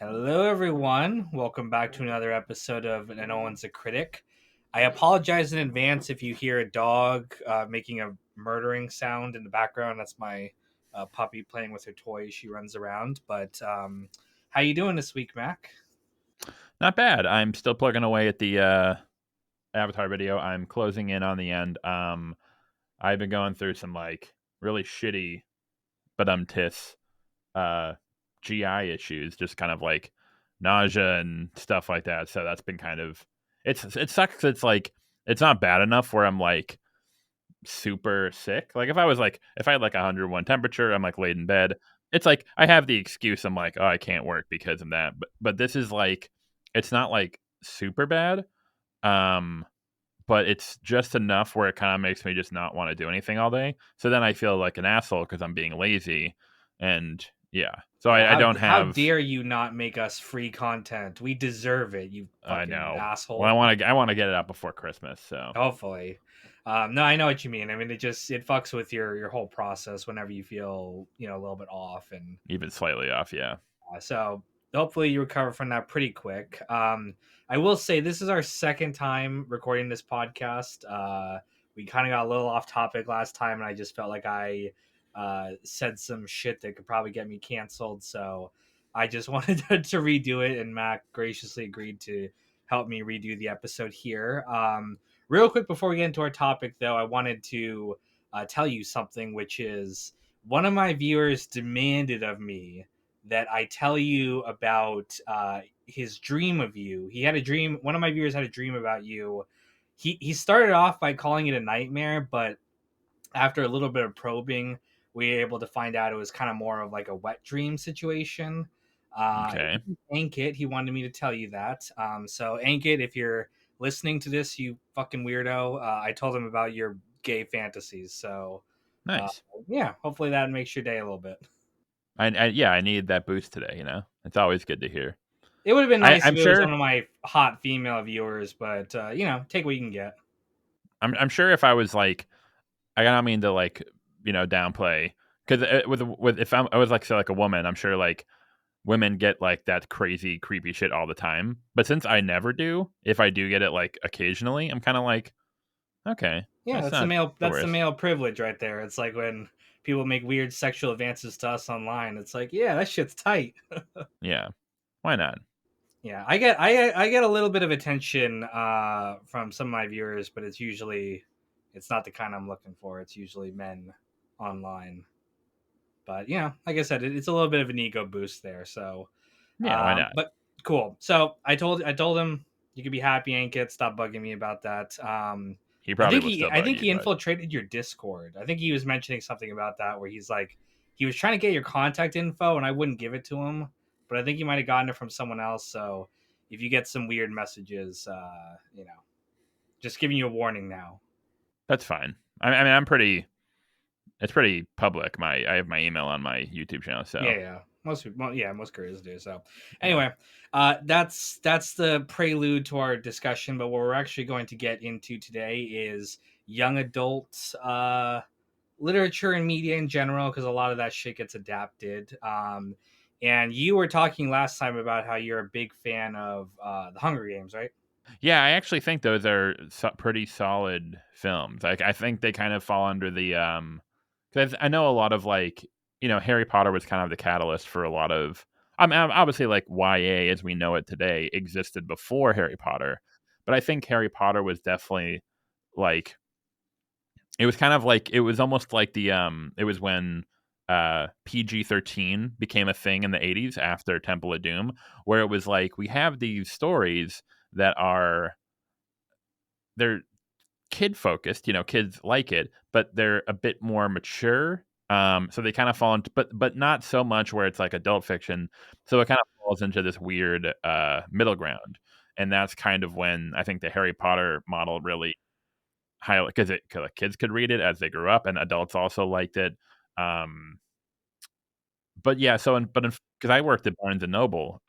Hello, everyone. Welcome back to another episode of And Owen's a Critic. I apologize in advance if you hear a dog making a murdering sound in the background. That's my puppy playing with her toys. She runs around. But how you doing this week, Mac? Not bad. I'm still plugging away at the Avatar video. I'm closing in on the end. I've been going through some really shitty, but tis GI issues, just kind of like nausea and stuff like that. So that's been kind of it sucks. 'Cause it's not bad enough where I'm like super sick. Like if I had like 101 temperature, I'm like laid in bed. It's like I have the excuse. I'm like, oh, I can't work because of that. But this is like it's not like super bad. Um, but it's just enough where it kind of makes me just not want to do anything all day. So then I feel like an asshole because I'm being lazy, and yeah. So Yeah, I don't how have. dare you not make us free content? We deserve it, you I fucking know. Well, asshole. I want to get it out before Christmas. So Hopefully. No, I know what you mean. I mean, it fucks with your whole process whenever you feel a little bit off, and even slightly off, yeah. so hopefully you recover from that pretty quick. I will say this is our second time recording this podcast. We kind of got a little off topic last time, and I just felt like I said some shit that could probably get me canceled. So I just wanted to redo it, and Mac graciously agreed to help me redo the episode here. Real quick before we get into our topic, though, I wanted to tell you something, which is one of my viewers demanded of me that I tell you about his dream of you. He had a dream. One of my viewers had a dream about you. He started off by calling it a nightmare, but after a little bit of probing, we were able to find out it was kind of more of like a wet dream situation. Okay. Ankit, he wanted me to tell you that. So Ankit, if you're listening to this, you fucking weirdo, I told him about your gay fantasies. So uh, Nice. yeah, hopefully that makes your day a little bit. I needed that boost today. It's always good to hear. It would have been nice I'm if it was one sure. of my hot female viewers, but take what you can get. I'm sure if I was like, I don't mean to downplay because with if I was like say like a woman, I'm sure like women get like that crazy creepy shit all the time. But since I never do, if I do get it like occasionally, I'm kind of like, okay, Yeah, that's not the that's the worst. male privilege right there. It's like when people make weird sexual advances to us online. It's like, yeah, that shit's tight. Yeah, why not? Yeah, I get a little bit of attention from some of my viewers, but it's not the kind I'm looking for. It's usually men online. But like I said, it's a little bit of an ego boost there. So Yeah, why not? But cool. So I told him you could be happy, Ankit. Stop bugging me about that. He probably will still I bug think you, he but infiltrated your Discord. I think he was mentioning something about that where he's like he was trying to get your contact info and I wouldn't give it to him, but I think he might have gotten it from someone else. So if you get some weird messages, just giving you a warning now. that's fine. I mean, I'm pretty. It's pretty public. I have my email on my YouTube channel, so Yeah. Most careers do. So, yeah. anyway, that's the prelude to our discussion. But what we're actually going to get into today is young adult literature and media in general, because a lot of that shit gets adapted. And you were talking last time about how you're a big fan of the Hunger Games, right? Yeah, I actually think those are pretty solid films. Like, I think they kind of fall under the because I know a lot of Harry Potter was kind of the catalyst for a lot of. I mean, obviously, like YA as we know it today existed before Harry Potter, but I think Harry Potter was definitely like it was kind of like it was almost like it was when PG-13 became a thing in the 80s after Temple of Doom, where it was like we have these stories that are they're kid focused, kids like it, but they're a bit more mature. So they kind of fall into, but not so much where it's like adult fiction. So it kind of falls into this weird middle ground, and that's kind of when I think the Harry Potter model really highlight because kids could read it as they grew up, and adults also liked it. Um, but yeah, because I worked at Barnes and Noble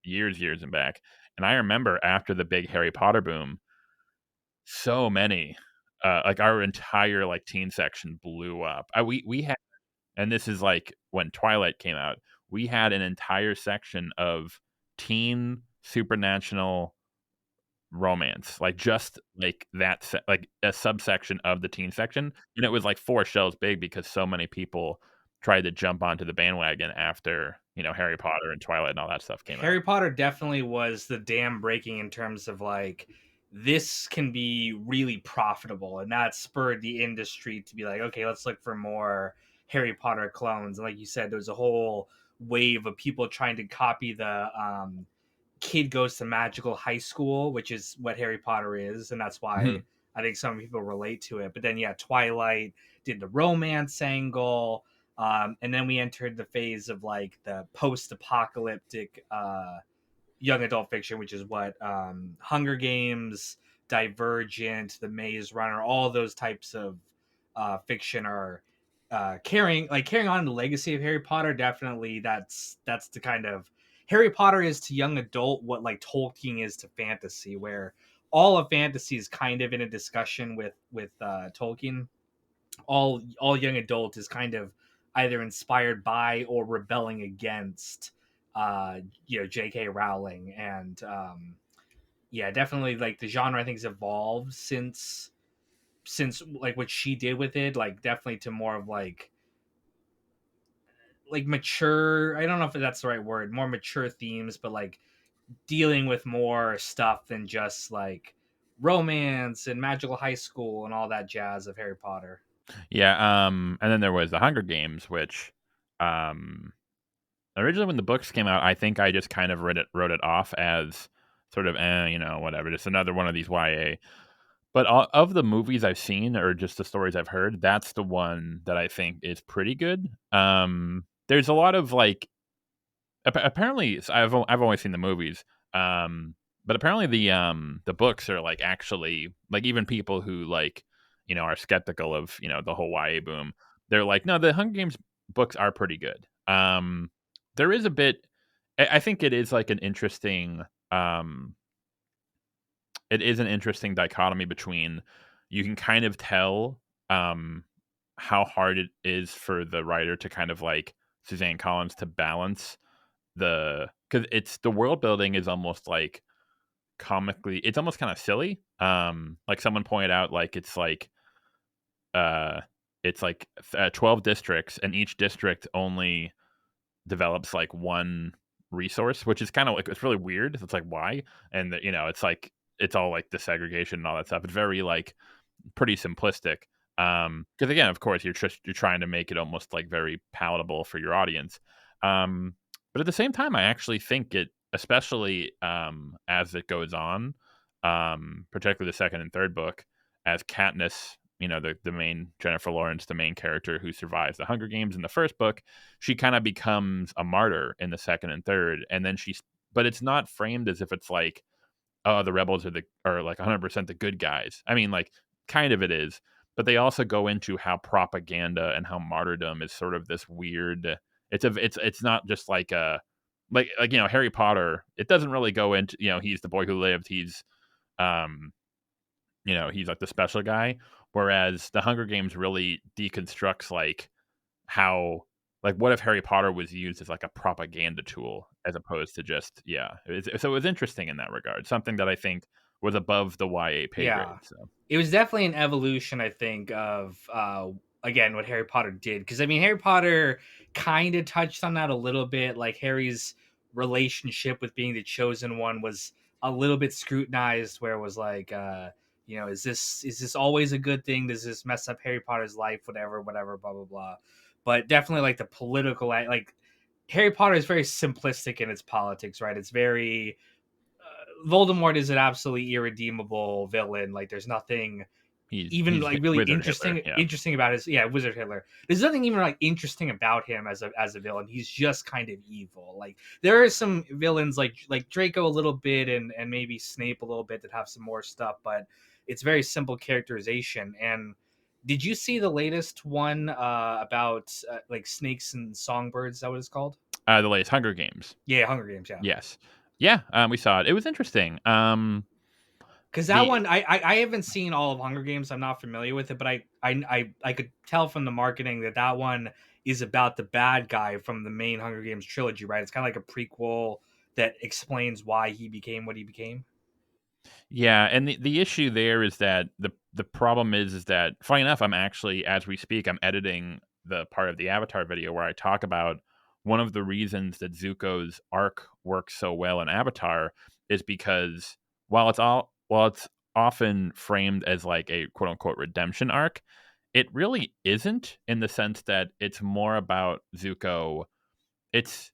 years and back, and I remember after the big Harry Potter boom so many like our entire like teen section blew up. We had, and this is like when Twilight came out, we had an entire section of teen supernatural romance, like just like like a subsection of the teen section, and it was like 4 shelves big because so many people tried to jump onto the bandwagon after Harry Potter and Twilight and all that stuff came out. Harry Potter definitely was the dam breaking in terms of like this can be really profitable, and that spurred the industry to be like, okay, let's look for more Harry Potter clones. And like you said, there's a whole wave of people trying to copy the kid goes to magical high school, which is what Harry Potter is, and that's why Mhm. I think some people relate to it. But then, yeah, Twilight did the romance angle, and then we entered the phase of like the post-apocalyptic young adult fiction, which is what Hunger Games, Divergent, The Maze Runner, all those types of fiction are carrying on the legacy of Harry Potter. Definitely, that's the kind of Harry Potter is to young adult what like Tolkien is to fantasy, where all of fantasy is kind of in a discussion with Tolkien. All young adult is kind of either inspired by or rebelling against J.K. Rowling. And yeah, definitely like the genre I think has evolved since like what she did with it, like definitely to more of like mature, I don't know if that's the right word, more mature themes, but like dealing with more stuff than just like romance and magical high school and all that jazz of Harry Potter. Yeah, and then there was the Hunger Games, which um originally when the books came out, I think I just kind of wrote it off as sort of whatever, just another one of these YA. But of the movies I've seen or just the stories I've heard, that's the one that I think is pretty good. There's a lot of like apparently I've only seen the movies, but apparently the books are like actually like even people who like are skeptical of the whole YA boom. They're like, no, the Hunger Games books are pretty good. There is a bit. I think it is like an interesting. It is an interesting dichotomy between you can kind of tell um, how hard it is for the writer to kind of like Suzanne Collins to balance because it's the world building is almost like comically it's almost kind of silly like someone pointed out like uh it's like 12 districts and each district only develops like one resource, which is kind of like it's really weird. It's like why? And it's like it's all like the segregation and all that stuff. It's very like pretty simplistic. Because again, of course, you're trying to make it almost like very palatable for your audience. But at the same time, I actually think it, especially as it goes on, particularly the second and third book, as Katniss, the main Jennifer Lawrence, the main character who survives the Hunger Games in the first book, she kind of becomes a martyr in the second and third, and then but it's not framed as if it's like, oh, the rebels are like 100% the good guys. I mean, like, kind of it is, but they also go into how propaganda and how martyrdom is sort of this weird. It's not just like a like Harry Potter. It doesn't really go into he's the boy who lived. Um he's like the special guy, whereas the Hunger Games really deconstructs like how like what if Harry Potter was used as like a propaganda tool as opposed to just so it was interesting in that regard, something that I think was above the YA pay Yeah, grade. So it was definitely an evolution, I think, of again what Harry Potter did. Because I mean, Harry Potter kind of touched on that a little bit. Like Harry's relationship with being the chosen one was a little bit scrutinized, where it was like, is this always a good thing? Does this mess up Harry Potter's life? Whatever, whatever, blah blah blah. But definitely like the political, like Harry Potter is very simplistic in its politics, right? It's very Voldemort is an absolutely irredeemable villain. Like there's nothing even he's like really Wizard Hitler. interesting about his Wizard Hitler. There's nothing even like interesting about him as a villain. He's just kind of evil. Like there are some villains like Draco a little bit and maybe Snape a little bit that have some more stuff, but it's very simple characterization. And did you see the latest one about like snakes and songbirds? Is that what it's called? The latest Hunger Games. Yeah, Hunger Games. Yeah. Yes. Yeah, we saw it. It was interesting. Because that The one, I haven't seen all of Hunger Games. I'm not familiar with it, but I could tell from the marketing that one is about the bad guy from the main Hunger Games trilogy, right? It's kind of like a prequel that explains why he became what he became. Yeah, and the issue there is that the problem is that funny enough, I'm actually, as we speak, I'm editing the part of the Avatar video where I talk about one of the reasons that Zuko's arc works so well in Avatar is because while it's often framed as like a quote unquote redemption arc, it really isn't, in the sense that it's more about Zuko. It's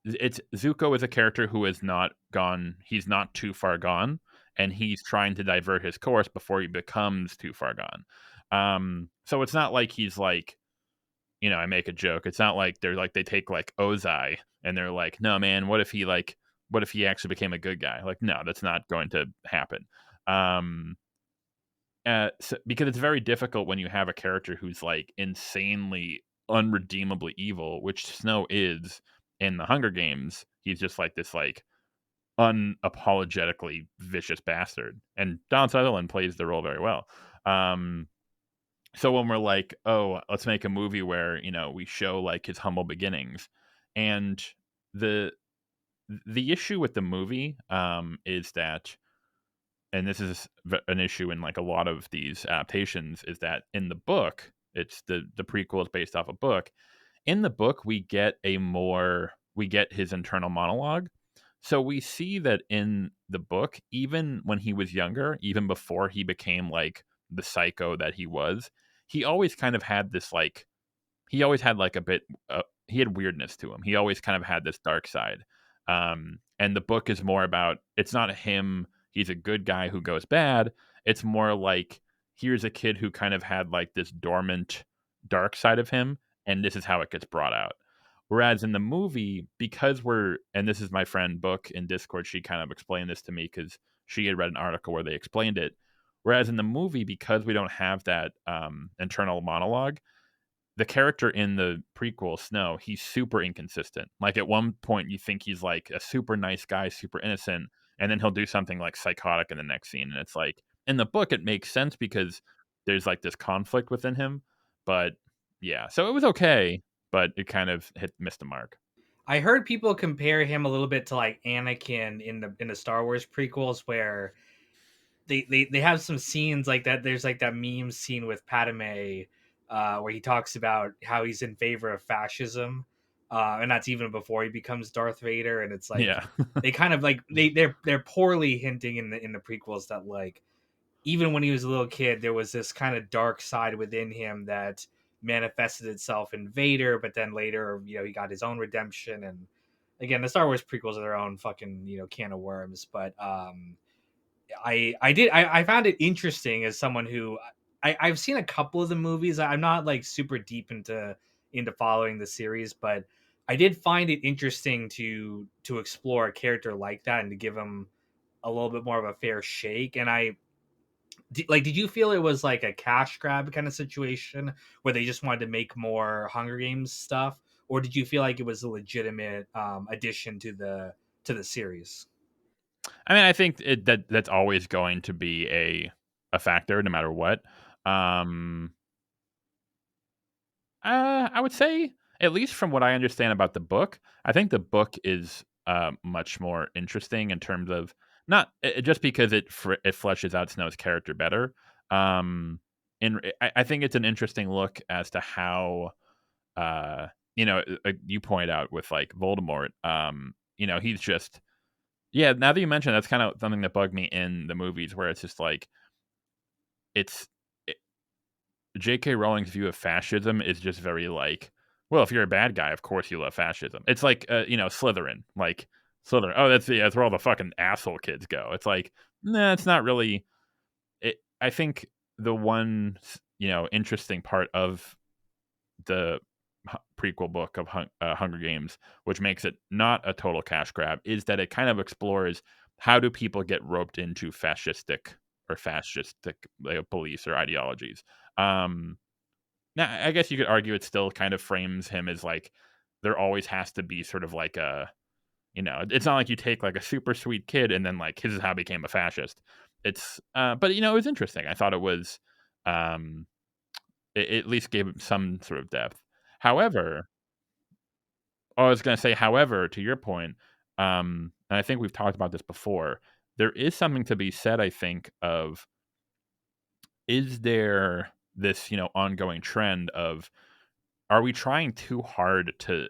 it's Zuko is a character who has not gone. He's not too far gone, and he's trying to divert his course before he becomes too far gone. So it's not like he's like, I make a joke. It's not like they take like Ozai and they're like, no man, what if he actually became a good guy? Like, no, that's not going to happen. Um, because it's very difficult when you have a character who's like insanely unredeemably evil, which Snow is in the Hunger Games. He's just like this like unapologetically vicious bastard, and Don Sutherland plays the role very well. So when we're like, oh, let's make a movie where we show like his humble beginnings, and the the issue with the movie is that, and this is an issue in like a lot of these adaptations, is that in the book, it's the prequel is based off a book. In the book, we get his internal monologue. So we see that in the book, even when he was younger, even before he became like the psycho that he was, he always kind of had this like he always had like a bit he had weirdness to him. He always kind of had this dark side. And the book is more about, it's not him, he's a good guy who goes bad. It's more like, here's a kid who kind of had like this dormant dark side of him, and this is how it gets brought out. Whereas in the movie, because and this is my friend Book in Discord, she kind of explained this to me because she had read an article where they explained it. Whereas in the movie, because we don't have that internal monologue, the character in the prequel, Snow, he's super inconsistent. Like at one point, you think he's like a super nice guy, super innocent, and then he'll do something like psychotic in the next scene. And it's like, in the book, it makes sense because there's like this conflict within him. But yeah, so it was okay, but it kind of missed the mark. I heard people compare him a little bit to like Anakin in the Star Wars prequels, where they have some scenes like that. There's like that meme scene with Padme, where he talks about how he's in favor of fascism, and that's even before he becomes Darth Vader. And it's like Yeah. they kind of like they're poorly hinting in the prequels that like even when he was a little kid, there was this kind of dark side within him that manifested itself in Vader, but then later, he got his own redemption. And again, the Star Wars prequels are their own fucking, can of worms. But I found it interesting as someone who I've seen a couple of the movies. I'm not like super deep into following the series, but I did find it interesting to explore a character like that and to give him a little bit more of a fair shake. And did you feel it was like a cash grab kind of situation where they just wanted to make more Hunger Games stuff, or did you feel like it was a legitimate addition to the series? I mean, I think that's always going to be a factor no matter what. Um, I would say, at least from what I understand about the book, I think the book is much more interesting in terms of, not just because it fleshes out Snow's character better. Um, I think it's an interesting look as to how, uh, you point out with like Voldemort. He's just, yeah. Now that you mention, that's kind of something that bugged me in the movies, where it's just like it's J.K. Rowling's view of fascism is just very like, well, if you're a bad guy, of course you love fascism. It's like, Slytherin, like Slytherin. Oh, that's where all the fucking asshole kids go. It's like, nah, it's not really. I think the one, interesting part of the prequel book of Hunger Games, which makes it not a total cash grab, is that it kind of explores how do people get roped into fascistic beliefs or ideologies. Um, Now, I guess you could argue it still kind of frames him as like, there always has to be sort of like it's not like you take like a super sweet kid and then like, this is how he became a fascist. But it was interesting. I thought it was, it at least gave him some sort of depth. However, I was going to say, however, to your point, and I think we've talked about this before, there is something to be said, I think, of is there this, ongoing trend of are we trying too hard to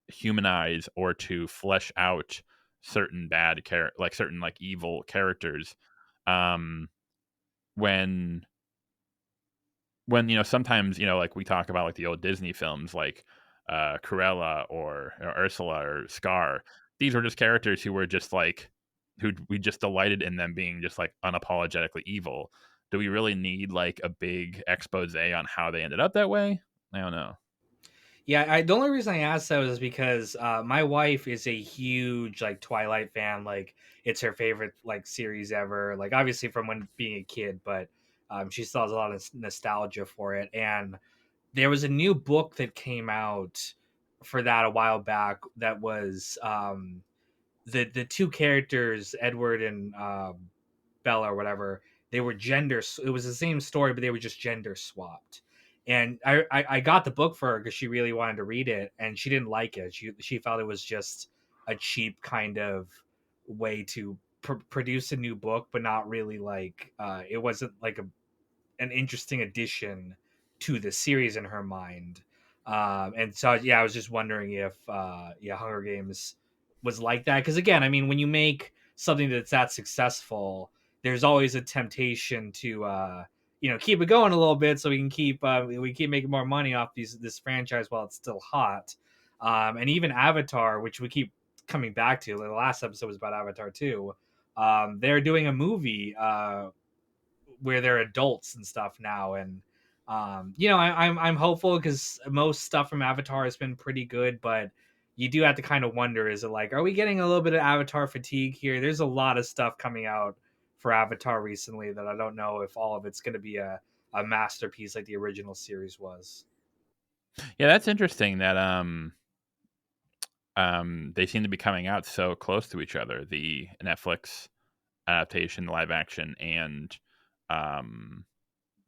humanize or to flesh out certain like certain like evil characters, um, when sometimes like we talk about like the old Disney films like Cruella or Ursula or Scar. These were just characters who were just like who we just delighted in them being just like unapologetically evil. Do we really need like a big expose on how they ended up that way? I don't know. Yeah, the only reason I asked that was because my wife is a huge like Twilight fan. Like, it's her favorite like series ever. Like, obviously from when being a kid, but she still has a lot of nostalgia for it. And there was a new book that came out for that a while back that was the two characters, Edward and Bella or whatever, they were gender. It was the same story, but they were just gender swapped. And I got the book for her because she really wanted to read it, and she didn't like it. She felt it was just a cheap kind of way to produce a new book, but not really like it wasn't like an interesting addition to the series in her mind. And so yeah, I was just wondering if yeah, Hunger Games was like that, because again, I mean, when you make something that's that successful, there's always a temptation to keep it going a little bit so we keep making more money off this franchise while it's still hot. And even Avatar, which we keep coming back to, the last episode was about Avatar too. They're doing a movie where they're adults and stuff now. And I'm hopeful because most stuff from Avatar has been pretty good, but you do have to kind of wonder, is it like, are we getting a little bit of Avatar fatigue here? There's a lot of stuff coming out for Avatar recently that I don't know if all of it's going to be a masterpiece like the original series was. Yeah, that's interesting that they seem to be coming out so close to each other. The Netflix adaptation, the live action, and um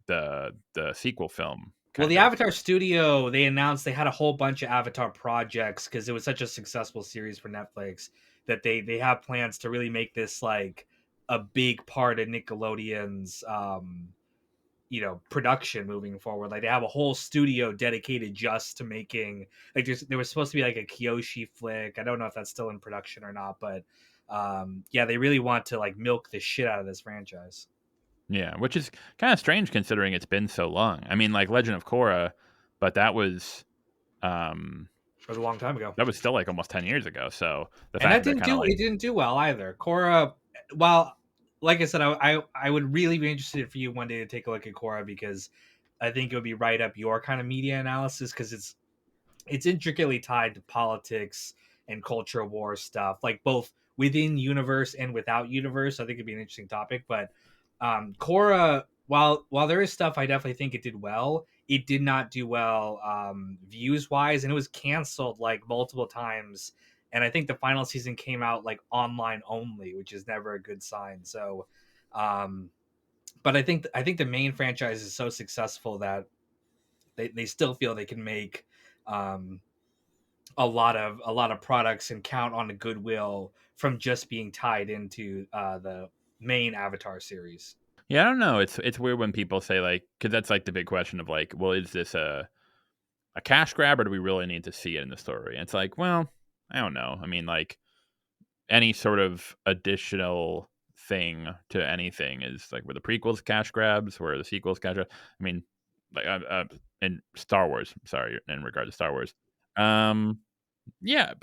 the sequel film Well, kind the of. Avatar studio, they announced they had a whole bunch of Avatar projects because it was such a successful series for Netflix that they have plans to really make this like a big part of Nickelodeon's production moving forward. Like, they have a whole studio dedicated just to making, like, there was supposed to be like a Kyoshi flick. I don't know if that's still in production or not, but yeah, they really want to like milk the shit out of this franchise. Yeah, which is kind of strange considering it's been so long. I mean, like Legend of Korra, but um It was a long time ago. that was still like almost 10 years ago. So the And fact that that they're didn't kind of do like, it didn't do well either. Korra, well, like I said, I would really be interested for you one day to take a look at Korra, because I think it would be right up your kind of media analysis, because it's intricately tied to politics and culture war stuff, like both within universe and without universe. I think it'd be an interesting topic. But Korra, while there is stuff I definitely think it did well, it did not do well views wise, and it was canceled like multiple times. And I think the final season came out like online only, which is never a good sign. So, um, but I think the main franchise is so successful that they still feel they can make um, a lot of products and count on the goodwill from just being tied into the main Avatar series. yeah, I don't know. It's weird when people say like, because that's like the big question of like, well, is this a cash grab or do we really need to see it in the story? And it's like, well, I don't know. I mean, like any sort of additional thing to anything is like, were the prequels cash grabs, were the sequels cash grabs? I mean, like in Star Wars, sorry, in regard to Star Wars. Um, yeah,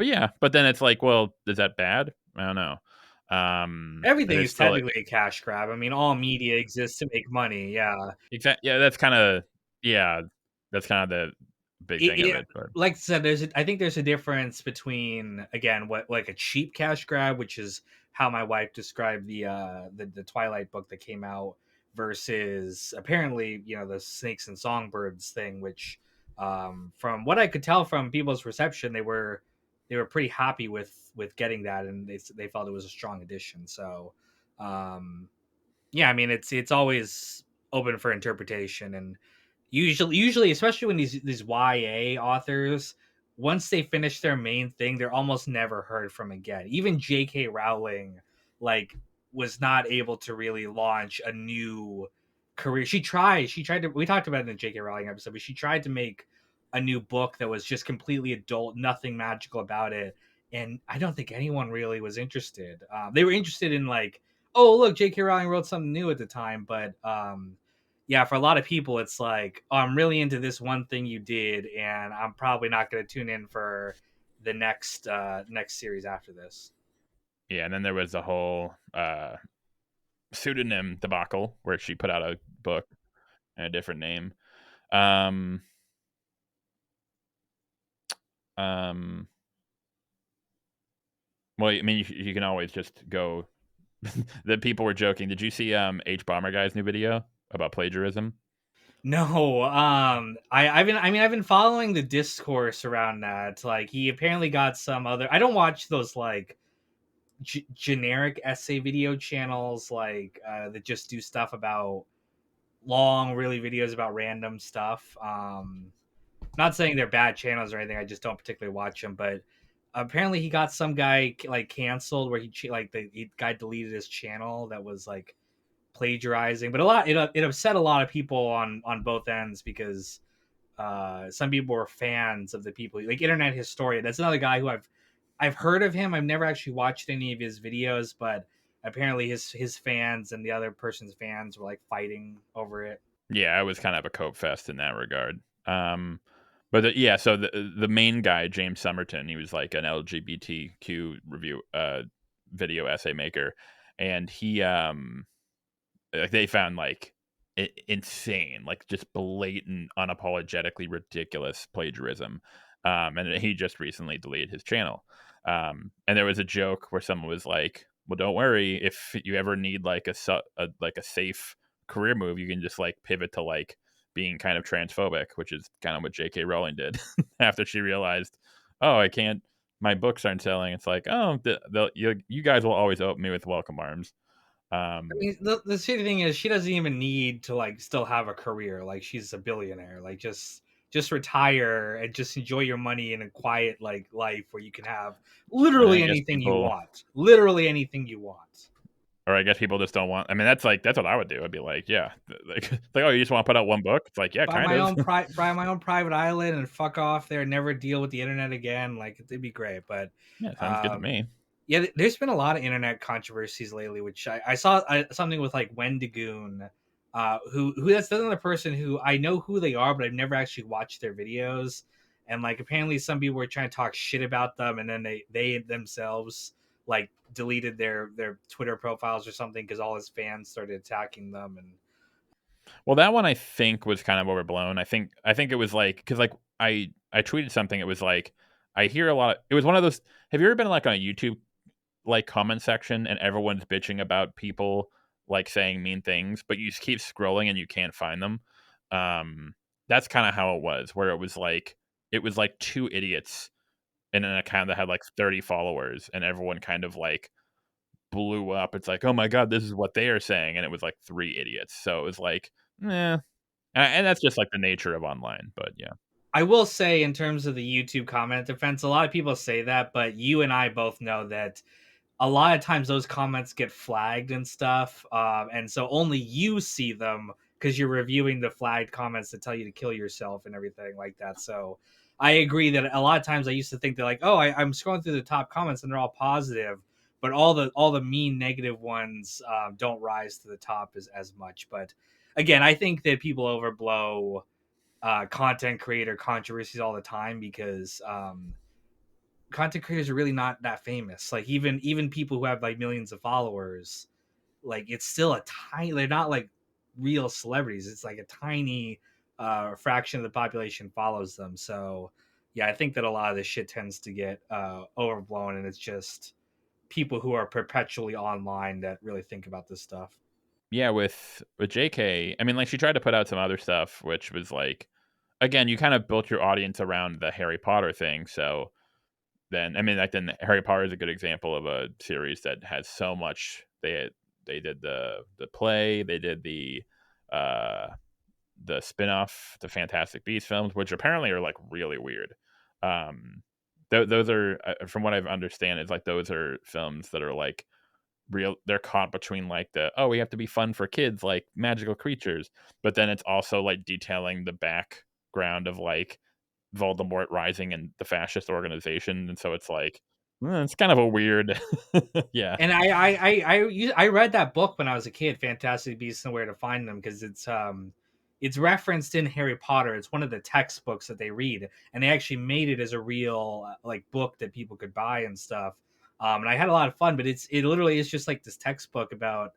but then it's like, well, is that bad? I don't know. Everything There's is still like technically a cash grab. I mean, all media exists to make money. Yeah, yeah, that's kind of yeah, that's kind of the big thing of it it. But like I said, I think there's a difference between, again, what like a cheap cash grab, which is how my wife described the Twilight book that came out, versus apparently the Snakes and Songbirds thing, which from what I could tell from people's reception, they were pretty happy with getting that, and they felt it was a strong addition. So yeah, I mean, it's always open for interpretation. And Usually, especially when these YA authors, once they finish their main thing, they're almost never heard from again. Even J.K. Rowling, like, was not able to really launch a new career. She tried to. We talked about it in the J.K. Rowling episode, but she tried to make a new book that was just completely adult, nothing magical about it, and I don't think anyone really was interested. They were interested in like, oh look, J.K. Rowling wrote something new at the time, but yeah, for a lot of people, it's like, oh, I'm really into this one thing you did, and I'm probably not going to tune in for the next series after this. Yeah, and then there was the whole pseudonym debacle where she put out a book and a different name. Um, um, well, I mean, you can always just go. The people were joking. Did you see H Bomber Guy's new video about plagiarism? No, I've been following the discourse around that. Like, he apparently got some other. I don't watch those like generic essay video channels like that just do stuff about long, really videos about random stuff. Not saying they're bad channels or anything. I just don't particularly watch them. But apparently, he got some guy like canceled where the guy deleted his channel that was like plagiarizing. But it upset a lot of people on both ends because some people were fans of the people like Internet Historian. That's another guy who I've heard of him. I've never actually watched any of his videos, but apparently his fans and the other person's fans were like fighting over it. Yeah, it was kind of a cope fest in that regard. But yeah, so the main guy, James Somerton, he was like an LGBTQ review video essay maker, and he like they found like insane, like just blatant, unapologetically ridiculous plagiarism. And he just recently deleted his channel. And there was a joke where someone was like, "Well, don't worry. If you ever need like a safe career move, you can just like pivot to like being kind of transphobic," which is kind of what J.K. Rowling did after she realized, "Oh, I can't. My books aren't selling." It's like, "Oh, you guys will always open me with welcome arms." I Um, mean, the shitty thing is she doesn't even need to like still have a career. Like, she's a billionaire. Like, just retire and just enjoy your money in a quiet like life where you can have I literally guess anything you people want. Literally anything you want. or I guess people just don't want. I mean, that's what I would do. I'd be like, yeah, like, oh, you just want to put out one book? It's like, yeah, kind of. Buy my own private island and fuck off there. Never deal with the internet again. Like, it'd be great. But Yeah, sounds good to um, me. yeah, there's been a lot of internet controversies lately, which I saw something with like Wendigoon, who that's another person who I know who they are, but I've never actually watched their videos. And like, apparently some people were trying to talk shit about them, and then they themselves like deleted their Twitter profiles or something because all his fans started attacking them. And Well, that one I think was kind of overblown. I think it was like because like I tweeted something. It was like I hear a lot. It was one of those. Have you ever been like on a YouTube like comment section and everyone's bitching about people like saying mean things, but you just keep scrolling and you can't find them? Um, that's kind of how it was. Where it was like two idiots in an account that had like 30 followers, and everyone kind of like blew up. It's like, oh my god, this is what they are saying, and it was like three idiots. So it was like, eh. And that's just like the nature of online. But yeah, I will say, in terms of the YouTube comment defense, a lot of people say that, but you and I both know that a lot of times those comments get flagged and stuff, and so only you see them because you're reviewing the flagged comments that tell you to kill yourself and everything like that. So I agree that a lot of times I used to think that like, oh, I'm scrolling through the top comments and they're all positive, but all the mean negative ones don't rise to the top as much. But again, I think that people overblow content creator controversies all the time because content creators are really not that famous. Like, even people who have like millions of followers, like, it's still a tiny. They're not like real celebrities. It's like a tiny fraction of the population follows them. So yeah, I think that a lot of this shit tends to get overblown, and it's just people who are perpetually online that really think about this stuff. yeah. With JK, I mean, like she tried to put out some other stuff, which was like, again, you kind of built your audience around the Harry Potter thing. So then, I mean, like then Harry Potter is a good example of a series that has so much. They did the play, they did the uh the spin-off, the Fantastic Beasts films, which apparently are like really weird. Um, those are, from what I've understand, is like those are films that are like real. They're caught between like the, oh, we have to be fun for kids, like magical creatures, but then it's also like detailing the background of like Voldemort rising and the fascist organization, and so it's like, it's kind of a weird, yeah. And I read that book when I was a kid, Fantastic Beasts and Where to Find Them, because it's referenced in Harry Potter. It's one of the textbooks that they read, and they actually made it as a real like book that people could buy and stuff. And I had a lot of fun, but it literally is just like this textbook about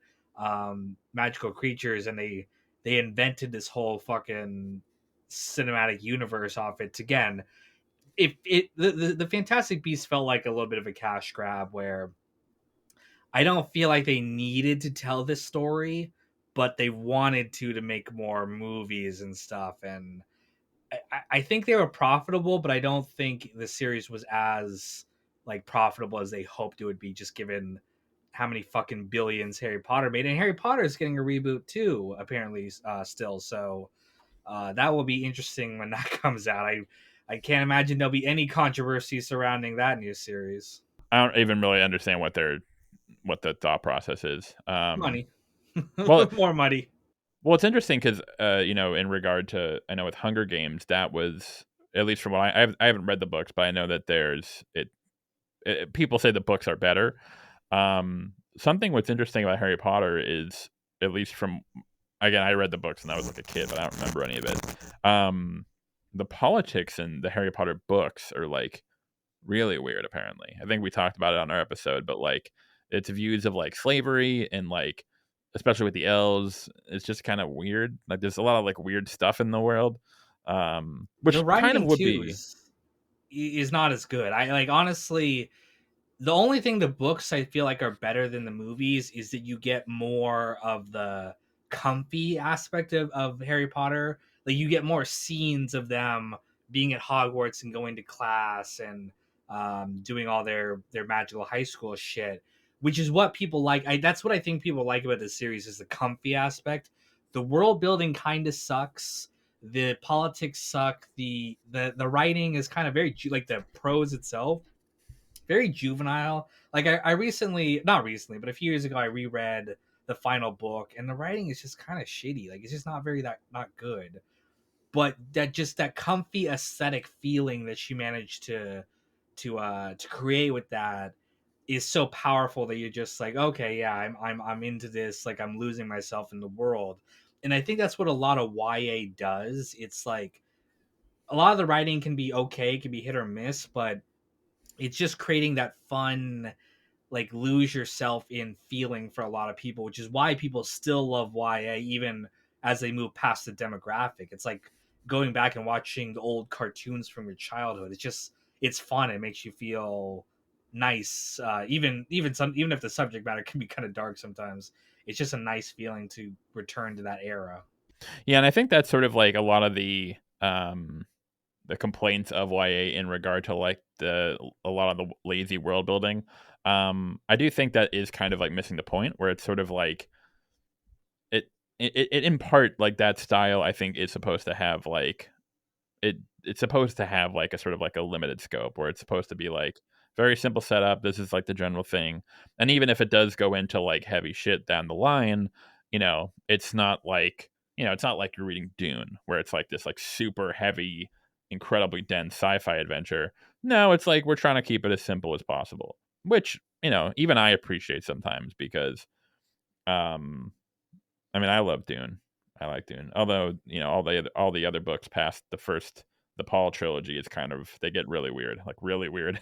magical creatures, and they invented this whole fucking cinematic universe off it. Again, if it the Fantastic Beasts felt like a little bit of a cash grab where I don't feel like they needed to tell this story, but they wanted to make more movies and stuff. And I think they were profitable, but I don't think the series was as like profitable as they hoped it would be, just given how many fucking billions Harry Potter made. And Harry Potter is getting a reboot too, apparently, still. So that will be interesting when that comes out. I can't imagine there'll be any controversy surrounding that new series. I don't even really understand what the thought process is. Money, Well, more money. well, it's interesting because in regard to, I know with Hunger Games, that was, at least from what I haven't read the books, but I know that people say the books are better. Something what's interesting about Harry Potter is, at least from, again, I read the books and I was like a kid, but I don't remember any of it. The politics in the Harry Potter books are like really weird. Apparently, I think we talked about it on our episode, but like its views of like slavery and like, especially with the elves, it's just kind of weird. Like there's a lot of like weird stuff in the world, The which kind of writing would too be. is not as good. I like honestly the only thing the books I feel like are better than the movies is that you get more of the comfy aspect of Harry Potter. Like you get more scenes of them being at Hogwarts and going to class and doing all their magical high school shit, which is what people like. That's what I think people like about the series is the comfy aspect. The world building kind of sucks. The politics suck. The writing is kind of very like the prose itself very juvenile. Like I recently, not recently, but a few years ago, I reread the final book, and the writing is just kind of shitty. Like it's just not very that not good. But that comfy aesthetic feeling that she managed to create with that is so powerful that you're just like, okay, yeah, I'm into this. Like I'm losing myself in the world, and I think that's what a lot of YA does. It's like a lot of the writing can be okay, can be hit or miss, but it's just creating that fun like lose yourself in feeling for a lot of people, which is why people still love YA even as they move past the demographic. It's like going back and watching the old cartoons from your childhood. It's fun. It makes you feel nice. Even if the subject matter can be kind of dark sometimes, it's just a nice feeling to return to that era. Yeah, and I think that's sort of like a lot of the complaints of YA in regard to like a lot of the lazy world building. I do think that is kind of like missing the point, where it's sort of like it in part, like that style I think is supposed to have like, it's supposed to have like a sort of like a limited scope, where it's supposed to be like very simple setup. This is like the general thing, and even if it does go into like heavy shit down the line, it's not like, it's not like you're reading Dune, where it's like this like super heavy, incredibly dense sci-fi adventure. No, it's like we're trying to keep it as simple as possible, which, even I appreciate sometimes, because um I mean, I love Dune. I like Dune. Although, all the other books past the Paul trilogy is kind of, they get really weird, like really weird.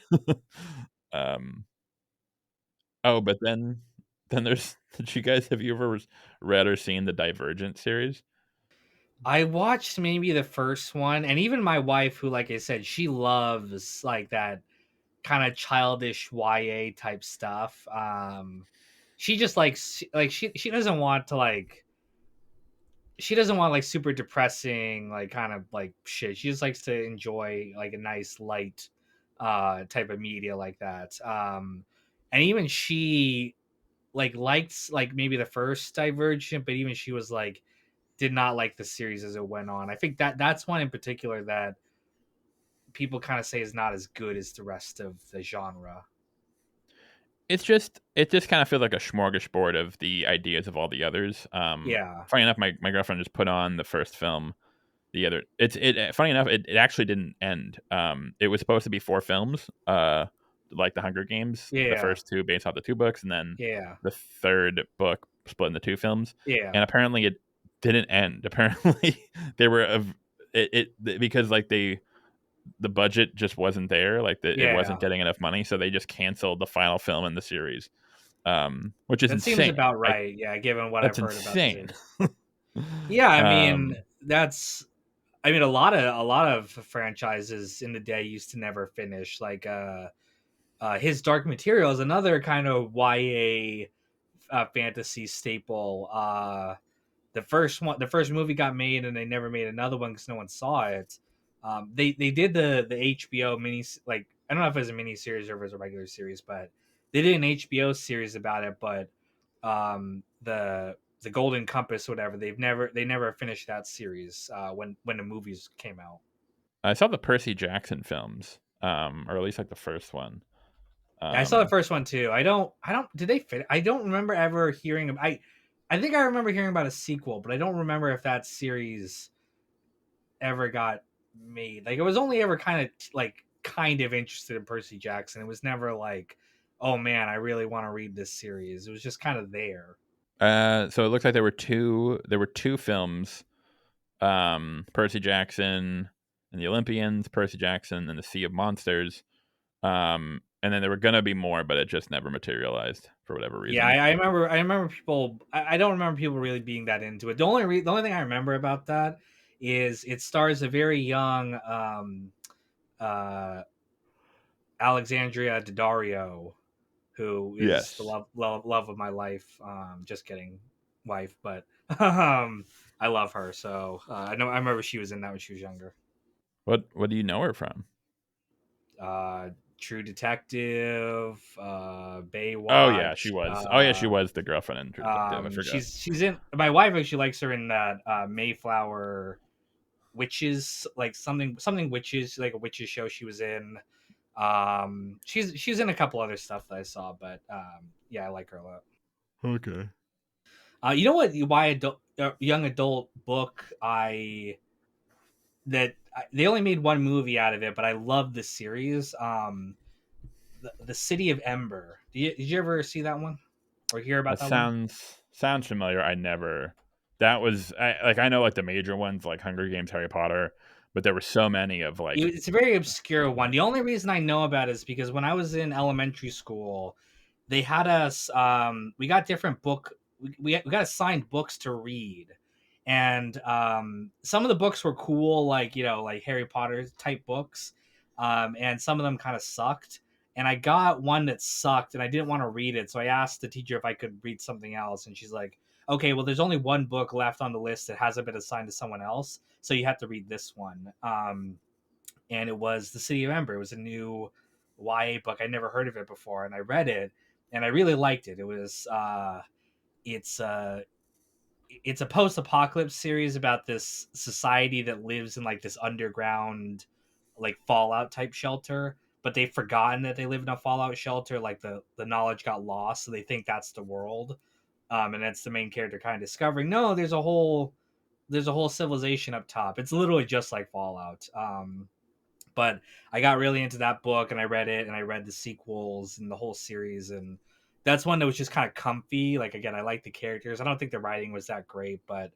um oh, but then there's did you guys, have you ever read or seen the Divergent series? I watched maybe the first one, and even my wife, who, like I said, she loves like that kind of childish YA type stuff. She just likes like she doesn't want to like she doesn't want like super depressing like kind of like shit. She just likes to enjoy like a nice light type of media like that. And even she like liked like maybe the first Divergent, but even she was like did not like the series as it went on. I think that's one in particular that people kind of say is not as good as the rest of the genre. It just kind of feels like a smorgasbord of the ideas of all the others. Yeah, Funny enough, my girlfriend just put on the first film. The other, funny enough, it actually didn't end. It was supposed to be 4 films, like the Hunger Games. The yeah, first 2 based off the 2 books, and then yeah, the third book split into 2 films. yeah, And apparently, it didn't end. Apparently, they were because like the budget just wasn't there. Like it wasn't yeah. getting enough money, so they just canceled the final film in the series, which is That seems insane. about Like right. Yeah, given what I've that's heard about the insane. series. Yeah, I mean um, that's. I mean a lot of franchises in the day used to never finish. Like his Dark Material is another kind of YA fantasy staple. The first movie got made, and they never made another one because no one saw it. They did the HBO mini, like I don't know if it was a mini series or if it was a regular series, but they did an HBO series about it. But the Golden Compass, whatever, they never finished that series when the movies came out. I saw the Percy Jackson films, or at least like the first one. Yeah, I saw the Um, first one too. I don't. Did they fit? I don't remember ever hearing. I think I remember hearing about a sequel, but I don't remember if that series ever got made. Like, it was only ever kind of interested in Percy Jackson. It was never like, oh man, I really want to read this series. It was just kind of there. so it looks like there were two films, Percy Jackson and the Olympians, Percy Jackson and the Sea of Monsters. And then there were gonna be more, but it just never materialized for whatever Yeah, reason. I remember people. I don't remember people really being that into it. The only thing I remember about that is it stars a very young uh, Alexandria Daddario, who is the Yes. love of my life. Just kidding, wife, but I love her. So I remember she was in that when she was younger. What do you know her from? Uh, True Detective, Oh yeah, she Baywatch. was. Oh yeah, she was the girlfriend in True Detective. I forgot. She's in. My wife actually likes her in that Mayflower Witches, like something witches, like a witches show she was in. She's in a couple other stuff that I saw, but yeah, I like her a lot. Okay. You know what? Why young adult book they only made one movie out of it, but I love the series. The City of Ember. Did you ever see that one or hear about That that one? sounds familiar. I never. That was I know like the major ones like Hunger Games, Harry Potter, but there were so many of like It's a very obscure one. The only reason I know about it is because when I was in elementary school, they had us. We got different book. We got assigned books to read, and some of the books were cool, like like Harry Potter type books, and some of them kind of sucked. And I got one that sucked, and I didn't want to read it, so I asked the teacher if I could read something else, and she's like, "Okay, well, there's only one book left on the list that hasn't been assigned to someone else, so you have to read this one." And it was The City of Ember. It was a new YA book. I never heard of it before, and I read it, and I really liked it. It was it's it's a post-apocalypse series about this society that lives in like this underground, like Fallout type shelter, but they've forgotten that they live in a Fallout shelter. Like the knowledge got lost, so they think that's the world. And that's the main character kind of discovering. No, there's a whole civilization up top. It's literally just like Fallout. But I got really into that book, and I read it, and I read the sequels and the whole series, and that's one that was just kind of comfy. Like, again, I like the characters. I don't think the writing was that great, but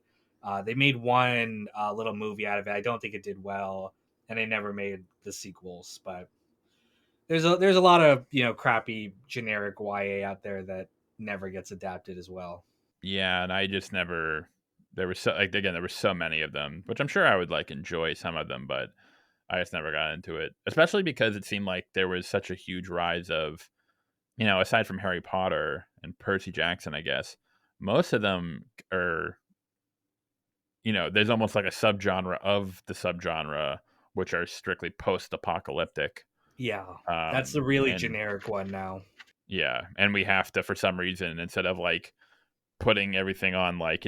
they made one little movie out of it. I don't think it did well, and they never made the sequels. But there's a lot of crappy generic YA out there that never gets adapted as well. yeah, and I just never. There was so like again there were so many of them, which I'm sure I would like enjoy some of them, but I just never got into it. Especially because it seemed like there was such a huge rise of aside from Harry Potter and Percy Jackson, I guess most of them are there's almost like a subgenre of the subgenre, which are strictly post-apocalyptic. Yeah, that's the really And generic one now. yeah, and we have to for some reason instead of like putting everything on like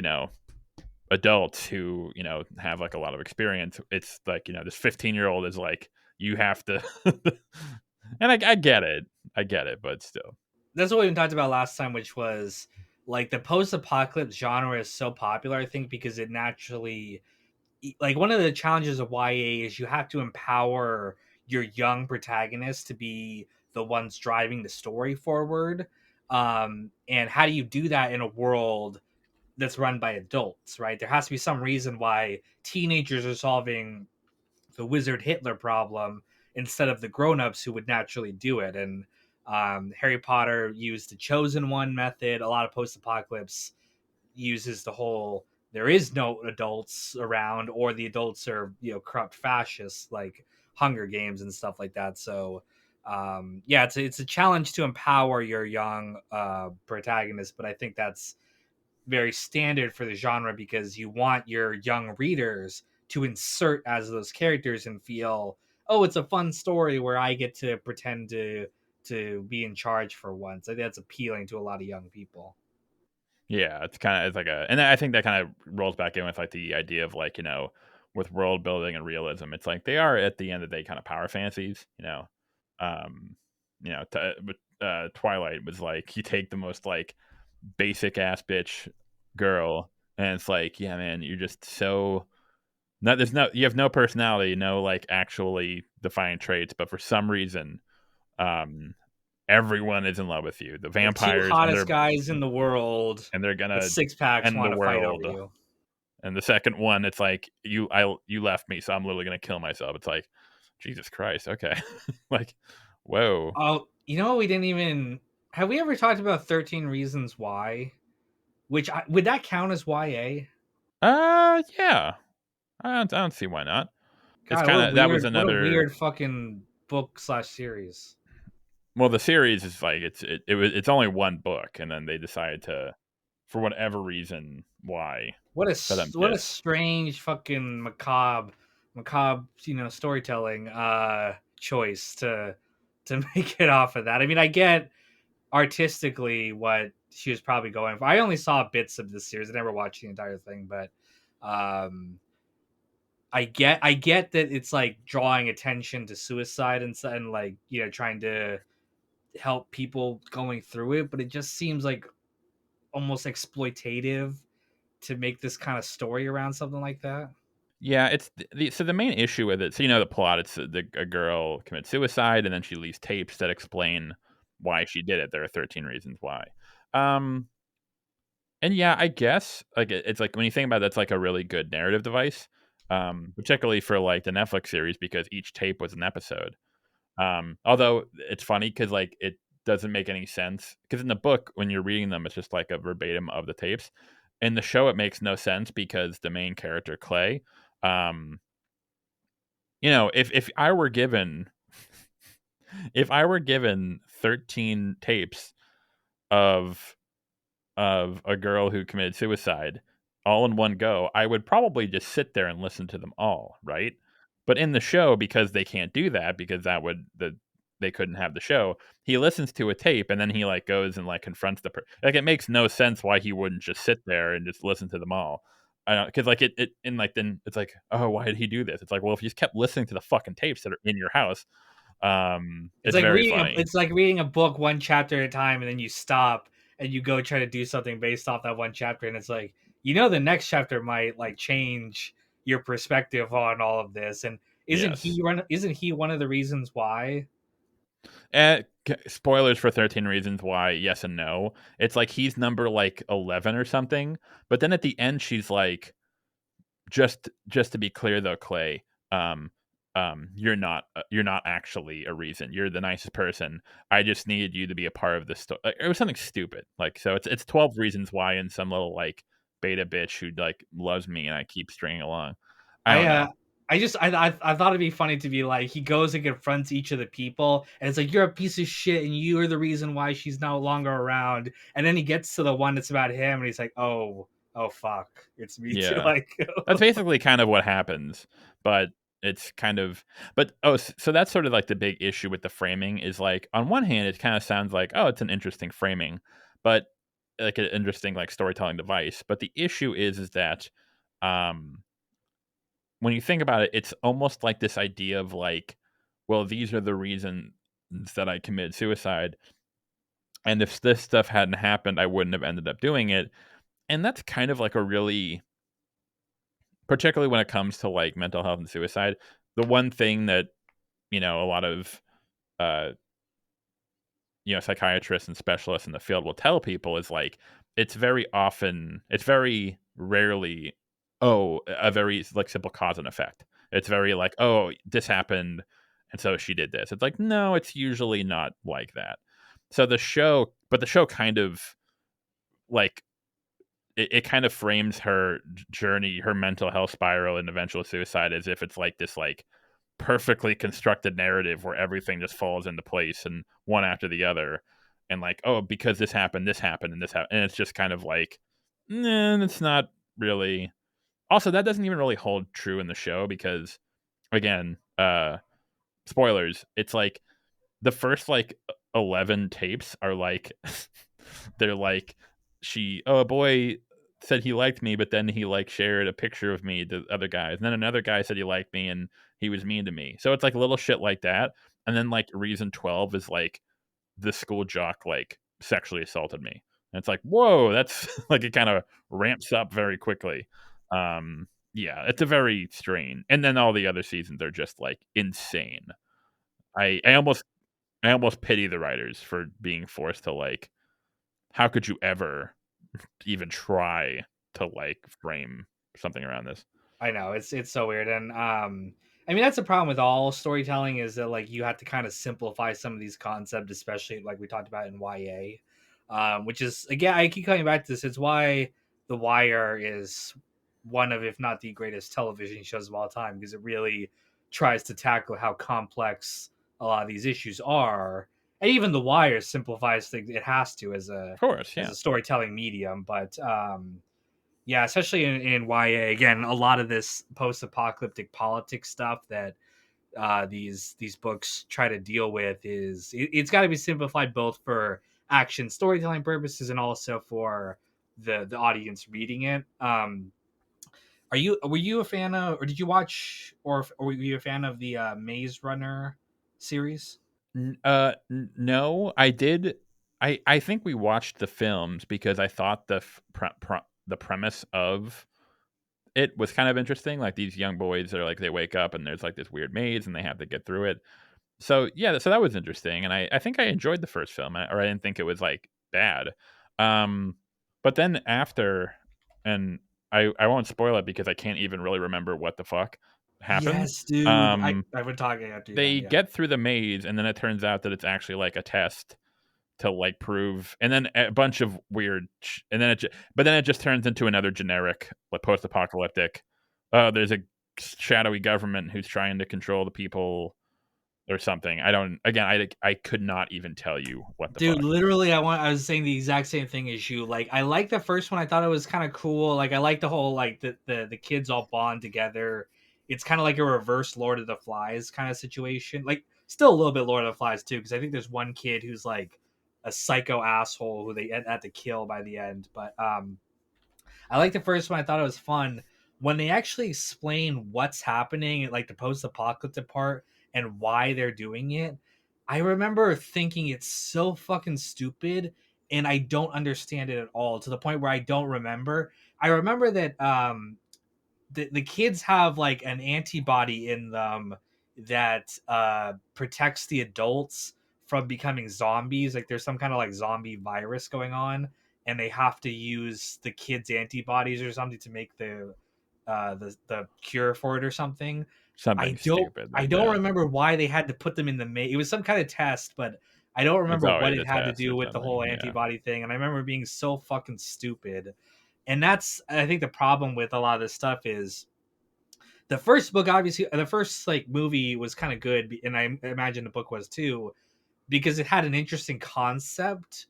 adults who, you know, have like a lot of experience. It's like, you know, this 15-year-old is like, you have to, and I get it. I get it, but still. That's what we talked about last time, which was like the post-apocalypse genre is so popular, I think, because it naturally, like, one of the challenges of YA is you have to empower your young protagonists to be the ones driving the story forward. And how do you do that in a world that's run by adults, right? There has to be some reason why teenagers are solving the wizard Hitler problem instead of the grown-ups who would naturally do it. And Harry Potter used the chosen one method. A lot of post-apocalypse uses the whole there is no adults around, or the adults are, you know, corrupt fascists like Hunger Games and stuff like that. So yeah, it's a challenge to empower your young protagonists, but I think that's very standard for the genre because you want your young readers to insert as those characters and feel, oh, it's a fun story where I get to pretend to be in charge for once. I think that's appealing to a lot of young people. Yeah, it's kind of it's like a, and I think that kind of rolls back in with like the idea of like, you know, with world building and realism. It's like they are at the end of the day kind of power fantasies, you know. Um, you know, but Twilight was like you take the most like basic ass bitch girl, and it's like, yeah, man, you're just so not. There's no, you have no personality, no like actually defining traits, but for some reason, um, everyone is in love with you. The The two vampires hottest guys in the world and they're with gonna six packs end the want to fight over world. you. And the second one, it's like you left me, so I'm literally gonna kill myself. It's like, Jesus Christ, okay, like, whoa, Oh, you know, we didn't even have we ever talked about 13 Reasons Why? Would that count as YA? yeah, I don't see why not. It's God, kind of, that was what a another. weird fucking book slash series. Well, the series is like it's only one book, and then they decided to, for whatever reason, why that I'm What a pissed. strange fucking macabre, you know, storytelling choice to make it off of that. I mean, I get artistically what she was probably going for. I only saw bits of this series. I never watched the entire thing, but um I get that it's like drawing attention to suicide and like, you know, trying to help people going through it, but it just seems like almost exploitative to make this kind of story around something like that. Yeah, it's so the main issue with it. So you know the plot. It's a girl commits suicide, and then she leaves tapes that explain why she did it. There are 13 reasons why. Um, and yeah, I guess like it's like when you think about it, that's like a really good narrative device, particularly for like the Netflix series because each tape was an episode. Although it's funny because like it doesn't make any sense because in the book when you're reading them, it's just like a verbatim of the tapes. In the show, it makes no sense because the main character Clay, um, you know, if I were given if I were given 13 tapes of a girl who committed suicide all in one go, I would probably just sit there and listen to them all, right? But in the show, because they can't do that, because that would they couldn't have the show. He listens to a tape and then he like goes and like confronts like it makes no sense why he wouldn't just sit there and just listen to them all. Because like it and like then it's like, oh, why did he do this? It's like, well, if you just kept listening to the fucking tapes that are in your house, it's very funny. It's like reading a book one chapter at a time, and then you stop and you go try to do something based off that one chapter, and it's like, you know, the next chapter might like change your perspective on all of this. And Yes. isn't he one of the reasons why? Spoilers for 13 Reasons Why, yes and no. It's like he's number like 11 or something. But then at the end, she's like, just to be clear though, Clay, um, you're not actually a reason. You're the nicest person. I just needed you to be a part of this story. It was something stupid. Like, so it's 12 Reasons Why and some little like beta bitch who like loves me and I keep stringing along. I I don't know. I thought it'd be funny to be like, he goes and confronts each of the people, and it's like, you're a piece of shit, and you are the reason why she's no longer around. And then he gets to the one that's about him, and he's like, oh fuck, it's me too. Yeah. Like, That's basically kind of what happens, but it's kind of, but oh, so that's sort of like the big issue with the framing is like on one hand it kind of sounds like, oh, it's an interesting framing, but like an interesting like storytelling device, but the issue is that um when you think about it, it's almost like this idea of like, well, these are the reasons that I committed suicide, and if this stuff hadn't happened, I wouldn't have ended up doing it. And that's kind of like a really, particularly when it comes to like mental health and suicide, the one thing that, a lot of uh psychiatrists and specialists in the field will tell people is like, it's very rarely, oh, a very like simple cause and effect. It's very like, oh, this happened and so she did this. It's like, no, it's usually not like that. So the show kind of like, it kind of frames her journey, her mental health spiral and eventual suicide as if it's like this like perfectly constructed narrative where everything just falls into place and one after the other, and like, oh, because this happened and this happened, and it's just kind of like, nah, it's not really. Also, that doesn't even really hold true in the show because, again, spoilers, it's like the first like 11 tapes are like they're like, a boy said he liked me, but then he like shared a picture of me to other guys, and then another guy said he liked me and he was mean to me. So it's like little shit like that. And then like reason 12 is like, the school jock like sexually assaulted me, and it's like, whoa, that's like, it kind of ramps up very quickly. Yeah, it's a very strange, and then all the other seasons are just like insane. I almost pity the writers for being forced to like, how could you ever even try to like frame something around this? I know it's so weird, and I mean that's the problem with all storytelling is that like you have to kind of simplify some of these concepts, especially like we talked about in YA, which is again I keep coming back to this. It's why The Wire is one of, if not the greatest television shows of all time, because it really tries to tackle how complex a lot of these issues are, and even The Wire simplifies things. It has to Of course, as yeah. a storytelling medium, but yeah, especially in YA, again, a lot of this post-apocalyptic politics stuff that these books try to deal with it's got to be simplified both for action storytelling purposes and also for the audience reading it. Were you a fan of, or did you watch, or were you a fan of the Maze Runner series? No, I did. I think we watched the films because I thought the premise of it was kind of interesting. Like, these young boys are like, they wake up and there's like this weird maze and they have to get through it. So yeah, so that was interesting, and I think I enjoyed the first film, or I didn't think it was like bad. Um, but then after, and I won't spoil it because I can't even really remember what the fuck happened. Yes, dude. Um, I've been talking after you then, they yeah. get through the maze, and then it turns out that it's actually like a test to like prove, and then a bunch of weird, and then but then it just turns into another generic like post-apocalyptic. There's a shadowy government who's trying to control the people or something. I don't. Again, I could not even tell you what the Dude, fuck. literally, I was saying the exact same thing as you. Like, I like the first one. I thought it was kind of cool. Like, I like the whole like the kids all bond together. It's kind of like a reverse Lord of the Flies kind of situation. Like, still a little bit Lord of the Flies too, because I think there's one kid who's like a psycho asshole who they had to kill by the end. But I like the first one. I thought it was fun when they actually explain what's happening, like the post-apocalyptic part and why they're doing it. I remember thinking it's so fucking stupid, and I don't understand it at all to the point where I don't remember. I remember that the kids have like an antibody in them that protects the adults from becoming zombies. Like there's some kind of like zombie virus going on, and they have to use the kids' antibodies or something to make the cure for it or something. Something stupid I like don't that. remember why they had to put them in the it was some kind of test, but I don't It's remember what always it a had to test do or with the whole something. Yeah. antibody thing. And I remember being so fucking stupid. And that's, I think, the problem with a lot of this stuff is the first book, obviously the first like movie was kind of good, and I imagine the book was too, because it had an interesting concept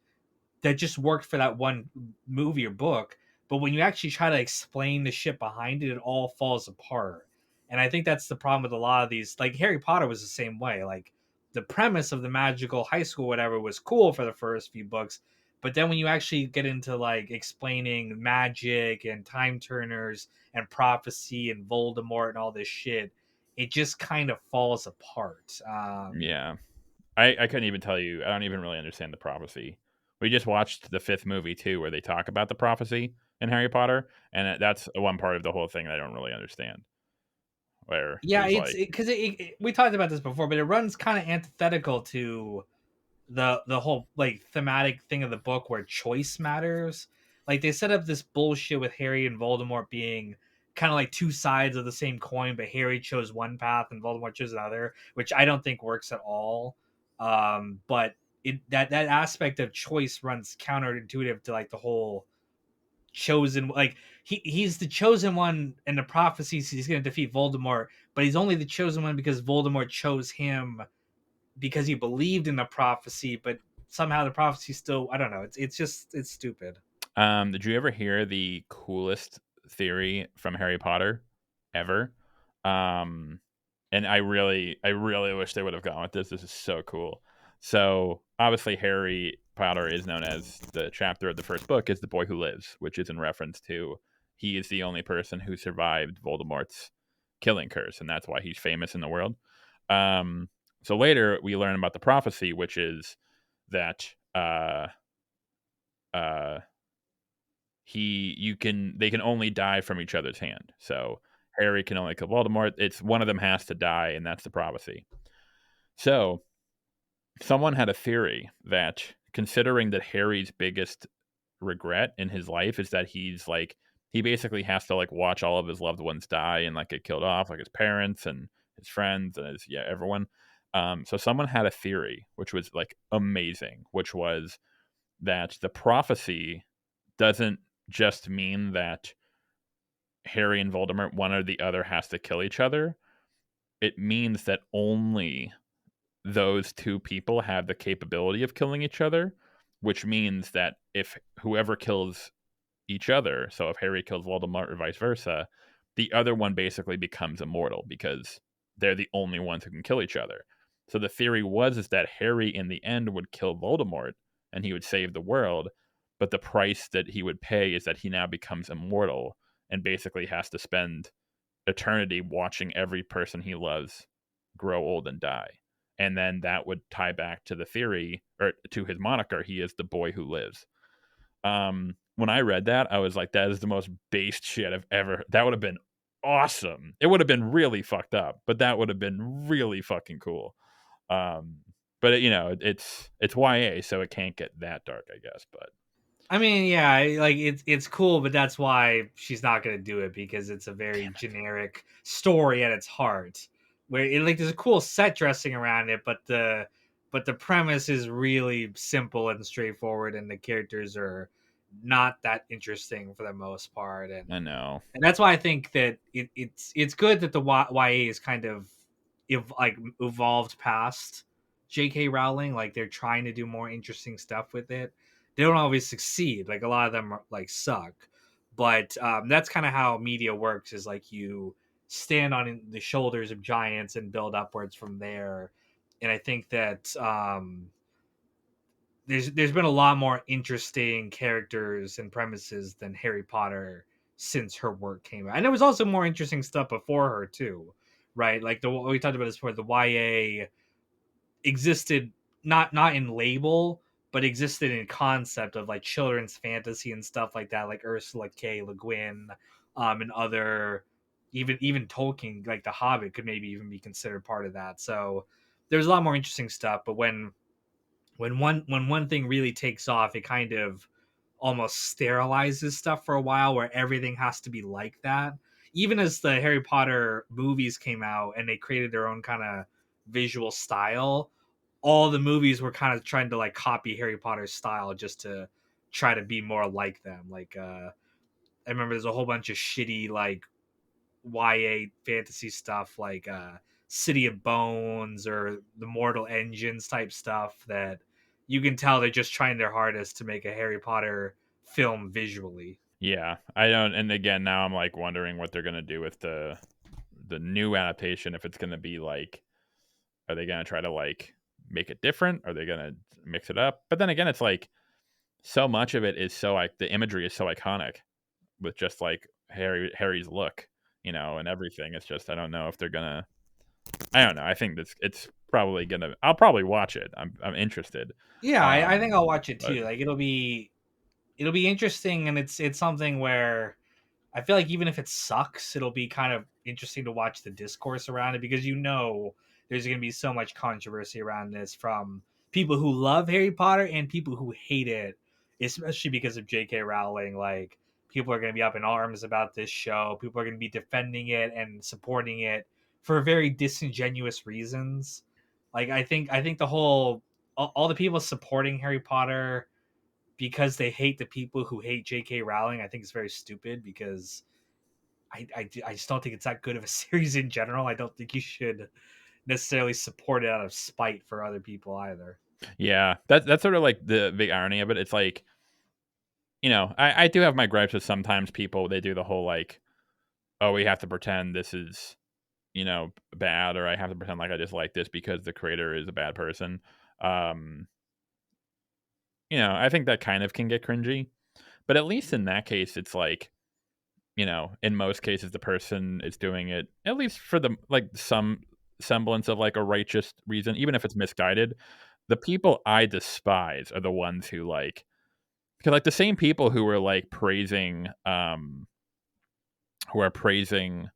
that just worked for that one movie or book. But when you actually try to explain the shit behind it, it all falls apart. And I think that's the problem with a lot of these. Like Harry Potter was the same way. Like the premise of the magical high school, whatever, was cool for the first few books, But then when you actually get into like explaining magic and time turners and prophecy and Voldemort and all this shit, it just kind of falls apart. Yeah. I couldn't even tell you. I don't even really understand the prophecy. We just watched the fifth movie too, where they talk about the prophecy in Harry Potter, and that's one part of the whole thing that I don't really understand. Where Yeah, there's it's like, because we talked about this before, but it runs kind of antithetical to the whole like thematic thing of the book where choice matters. Like they set up this bullshit with Harry and Voldemort being kind of like two sides of the same coin, but Harry chose one path and Voldemort chose another, which I don't think works at all. But that aspect of choice runs counterintuitive to like the whole chosen, like he's the chosen one in the prophecies. He's going to defeat Voldemort, but he's only the chosen one because Voldemort chose him because he believed in the prophecy, but somehow the prophecy still, I don't know. It's just it's stupid. did you ever hear the coolest theory from Harry Potter ever? Um, and I really wish they would have gone with this. This is so cool. So obviously, Harry Potter is known as the chapter of the first book is the boy who lives, which is in reference to he is the only person who survived Voldemort's killing curse, and that's why he's famous in the world. Um, so later we learn about the prophecy, which is that uh, they can only die from each other's hand. So Harry can only kill Voldemort. It's one of them has to die, and that's the prophecy. So someone had a theory that considering that Harry's biggest regret in his life is that he basically has to like watch all of his loved ones die and like get killed off, like his parents and his friends and his everyone. So someone had a theory which was like amazing, which was that the prophecy doesn't just mean that Harry and Voldemort, one or the other, has to kill each other. It means that only those two people have the capability of killing each other, which means that if whoever kills each other, so if Harry kills Voldemort or vice versa, the other one basically becomes immortal because they're the only ones who can kill each other. So the theory was is that Harry in the end would kill Voldemort and he would save the world, but the price that he would pay is that he now becomes immortal and basically has to spend eternity watching every person he loves grow old and die. And then that would tie back to the theory or to his moniker, he is the boy who lives. When I read that, I was like, that is the most based shit I've ever. That would have been awesome. It would have been really fucked up, but that would have been really fucking cool. Um, but it's YA, so it can't get that dark, I guess. But I mean, yeah, like it's cool, but that's why she's not gonna do it because it's a very damn it, generic story at its heart. Where like there's a cool set dressing around it, but the premise is really simple and straightforward, and the characters are not that interesting for the most part, I know. and that's why I think that it's good that the YA is kind of like evolved past J.K. Rowling. Like they're trying to do more interesting stuff with it. They don't always succeed. Like a lot of them like suck, but that's kind of how media works. Is like you stand on the shoulders of giants and build upwards from there. And I think that there's been a lot more interesting characters and premises than Harry Potter since her work came out. And there was also more interesting stuff before her too, right? Like the we talked about this before, the YA existed not in label, but existed in concept of like children's fantasy and stuff like that, like Ursula K. Le Guin, and other even Tolkien, like The Hobbit could maybe even be considered part of that. So there's a lot more interesting stuff, but when one thing really takes off, it kind of almost sterilizes stuff for a while where everything has to be like that. Even as the Harry Potter movies came out and they created their own kind of visual style, all the movies were kind of trying to like copy Harry Potter's style just to try to be more like them. Like I remember there's a whole bunch of shitty like YA fantasy stuff like City of Bones or the Mortal Engines type stuff that you can tell they're just trying their hardest to make a Harry Potter film visually. Yeah, I don't. And again, now I'm like wondering what they're gonna do with the new adaptation. If it's gonna be like, are they gonna try to like make it different? Are they gonna mix it up? But then again, it's like so much of it is so like the imagery is so iconic with just like Harry's look, and everything. It's just I don't know if they're gonna. I don't know. I think it's probably gonna. I'll probably watch it. I'm interested. Yeah, I think I'll watch it But too. Like it'll be interesting, and it's something where I feel like even if it sucks, it'll be kind of interesting to watch the discourse around it because there's going to be so much controversy around this from people who love Harry Potter and people who hate it, especially because of J.K. Rowling. Like people are going to be up in arms about this show. People are going to be defending it and supporting it for very disingenuous reasons. Like I think all the people supporting Harry Potter because they hate the people who hate J.K. Rowling, I think it's very stupid because I just don't think it's that good of a series in general. I don't think you should necessarily support it out of spite for other people either. yeah, that's sort of like the big irony of it. It's like I do have my gripes with sometimes people they do the whole like, oh, we have to pretend this is bad, or I have to pretend like I just like this because the creator is a bad person. Um, I think that kind of can get cringy, but at least in that case, it's like in most cases, the person is doing it at least for the like some semblance of like a righteous reason, even if it's misguided. The people I despise are the ones who like because like the same people who were like praising who are praising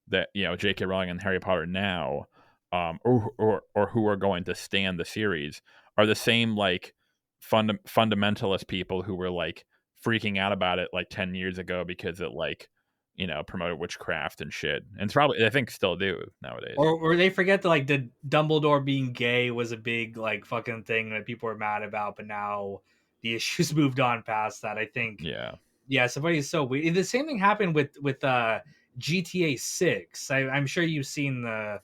that J.K. Rowling and Harry Potter now, or who are going to stand the series are the same like fundamentalist people who were like freaking out about it like 10 years ago because it like promoted witchcraft and shit, and it's probably I think still do nowadays. Or they forget that like the Dumbledore being gay was a big like fucking thing that people were mad about, but now the issues moved on past that. I think Yeah, yeah, somebody's so weird. The same thing happened with GTA 6. I'm sure you've seen the